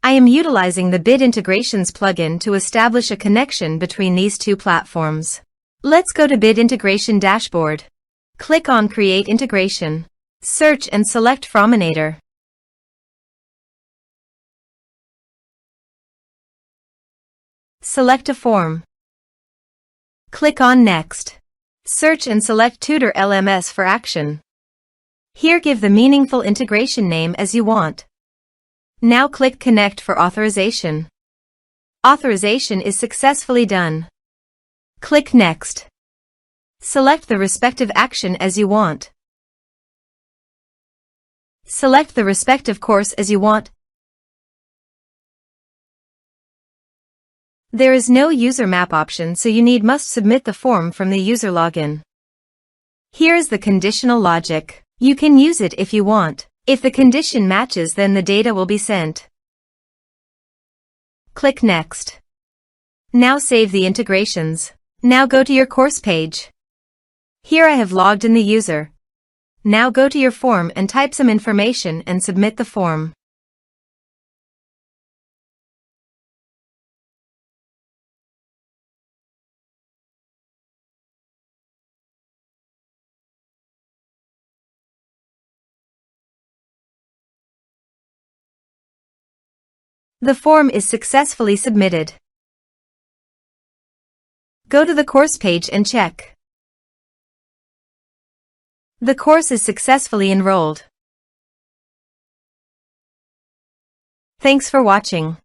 I am utilizing the Bit Integrations plugin to establish a connection between these two platforms. Let's go to Bit Integration Dashboard. Click on Create Integration. Search and select Forminator. Select a form. Click on Next. Search and select Tutor LMS for action. Here give the meaningful integration name as you want. Now click Connect for authorization. Authorization is successfully done. Click Next. Select the respective action as you want. Select the respective course as you want. There is no user map option, so you must submit the form from the user login. Here is the conditional logic. You can use it if you want. If the condition matches, then the data will be sent. Click Next. Now save the integrations. Now go to your course page. Here I have logged in the user. Now go to your form and type some information and submit the form. The form is successfully submitted. Go to the course page and check. The course is successfully enrolled. Thanks for watching.